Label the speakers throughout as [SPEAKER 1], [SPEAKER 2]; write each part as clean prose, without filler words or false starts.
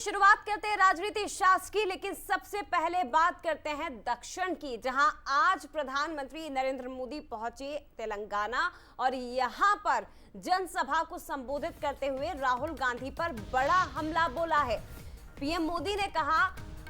[SPEAKER 1] शुरुआत करते हैं राजनीति शास्त्र की, लेकिन सबसे पहले बात करते हैं दक्षिण की, जहां आज प्रधानमंत्री नरेंद्र मोदी पहुंचे तेलंगाना और यहां पर जनसभा को संबोधित करते हुए राहुल गांधी पर बड़ा हमला बोला है। पीएम मोदी ने कहा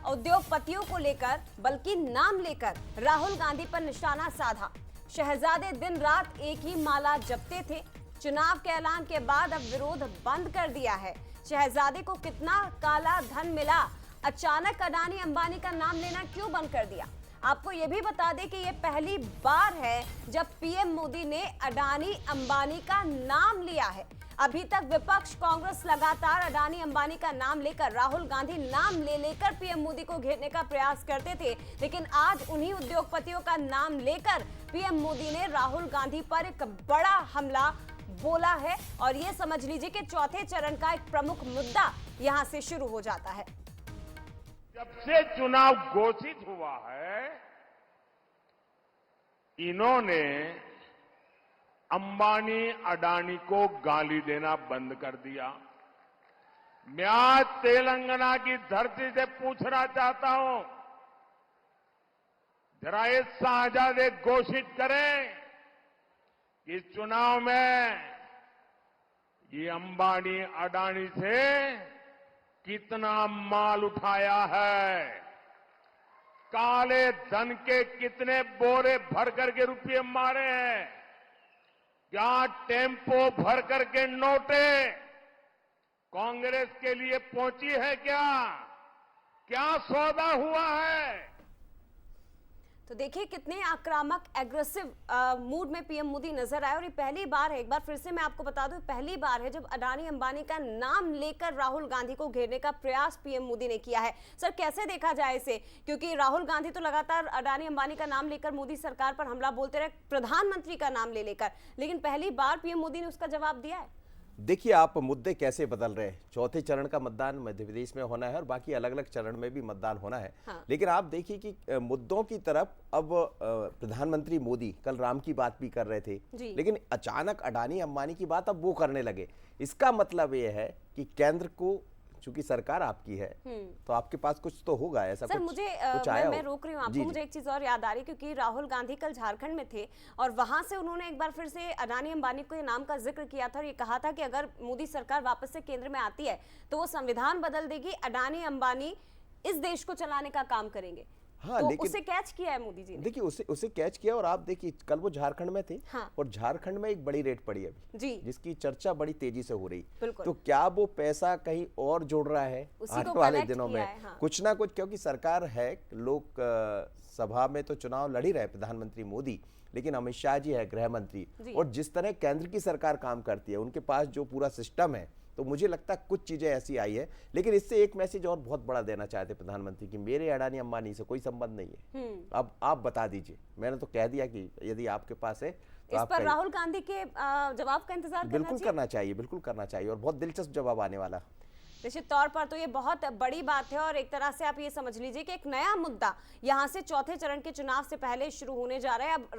[SPEAKER 1] उद्योगपतियों को लेकर बल्कि नाम लेकर राहुल गांधी पर निशाना साधा। शहजादे दिन रात एक ही माला जपते थे, चुनाव के ऐलान के बाद अब विरोध बंद कर दिया है। शहजादे को कितना काला धन मिला, अचानक अडानी अंबानी का नाम लेना क्यों बंद कर दिया? आपको यह भी बता दें कि यह पहली बार है जब पीएम मोदी ने अडानी अंबानी का नाम लिया है। अभी तक विपक्ष कांग्रेस लगातार अडानी अंबानी का नाम लेकर राहुल गांधी नाम ले लेकर पीएम मोदी को घेरने का प्रयास करते थे, लेकिन आज उन्हीं उद्योगपतियों का नाम लेकर पीएम मोदी ने राहुल गांधी पर एक बड़ा हमला बोला है। और ये समझ लीजिए कि चौथे चरण का एक प्रमुख मुद्दा यहां से शुरू हो जाता है।
[SPEAKER 2] जब से चुनाव घोषित हुआ है, इन्होंने अंबानी अडानी को गाली देना बंद कर दिया। मैं आज तेलंगाना की धरती से पूछना चाहता हूं, जरा ये शहजादे घोषित करें कि इस चुनाव में ये अंबानी अडानी से कितना माल उठाया है, काले धन के कितने बोरे भर करके रुपये मारे हैं, क्या टेम्पो भर करके नोटे कांग्रेस के लिए पहुंची है, क्या सौदा हुआ है।
[SPEAKER 1] तो देखिए कितने आक्रामक एग्रेसिव मूड में पीएम मोदी नजर आए। और ये पहली बार है, एक बार फिर से मैं आपको बता दूं, पहली बार है जब अडानी अंबानी का नाम लेकर राहुल गांधी को घेरने का प्रयास पीएम मोदी ने किया है। सर कैसे देखा जाए इसे, क्योंकि राहुल गांधी तो लगातार अडानी अंबानी का नाम लेकर मोदी सरकार पर हमला बोलते रहे, प्रधानमंत्री का नाम ले लेकर, लेकिन पहली बार पीएम मोदी ने उसका जवाब दिया है।
[SPEAKER 3] देखिए आप मुद्दे कैसे बदल रहे हैं। चौथे चरण का मतदान मध्य प्रदेश में होना है और बाकी अलग अलग चरण में भी मतदान होना है। हाँ। लेकिन आप देखिए कि मुद्दों की तरफ अब प्रधानमंत्री मोदी कल राम की बात भी कर रहे थे, लेकिन अचानक अडानी अंबानी की बात अब वो करने लगे। इसका मतलब ये है कि केंद्र को, चूंकि सरकार आपकी है, तो आपके पास कुछ तो होगा ऐसा।
[SPEAKER 1] सर मुझे मैं रोक रही हूँ आपको, मुझे एक चीज और याद आ रही है, क्योंकि राहुल गांधी कल झारखंड में थे और वहां से उन्होंने एक बार फिर से अडानी अंबानी के नाम का जिक्र किया था और ये कहा था कि अगर मोदी सरकार वापस से केंद्र में आती है तो वो संविधान बदल देगी, अडानी अंबानी इस देश को चलाने का काम करेंगे। हाँ, तो लेकिन उसे कैच किया है मोदी जी ने।
[SPEAKER 3] देखिए उसे कैच किया और आप देखिए कल वो झारखंड में थे। हाँ। और झारखंड में एक बड़ी रेड पड़ी अभी जी, जिसकी चर्चा बड़ी तेजी से हो रही। तो क्या वो पैसा कहीं और जोड़ रहा है आने वाले दिनों में? हाँ। कुछ ना कुछ, क्योंकि सरकार है, लोक सभा में तो चुनाव लड़ ही रहे प्रधानमंत्री मोदी, लेकिन अमित शाह जी है गृह मंत्री, और जिस तरह केंद्र की सरकार काम करती है, उनके पास जो पूरा सिस्टम है, तो मुझे लगता है कुछ चीजें ऐसी आई है। लेकिन इससे एक मैसेज और बहुत बड़ा देना चाहते प्रधानमंत्री कि मेरे अडानी अंबानी से कोई संबंध नहीं है। अब आप बता दीजिए, मैंने तो कह दिया कि यदि आपके पास है तो
[SPEAKER 1] इस पर राहुल गांधी के जवाब का इंतजार
[SPEAKER 3] बिल्कुल करना चाहिए, बिल्कुल करना चाहिए, और बहुत दिलचस्प जवाब आने वाला।
[SPEAKER 1] निश्चित तौर पर तो ये बहुत बड़ी बात है और एक तरह से आप ये समझ लीजिए कि एक नया मुद्दा यहां से चौथे चरण के चुनाव से पहले शुरू होने जा रहा है। अब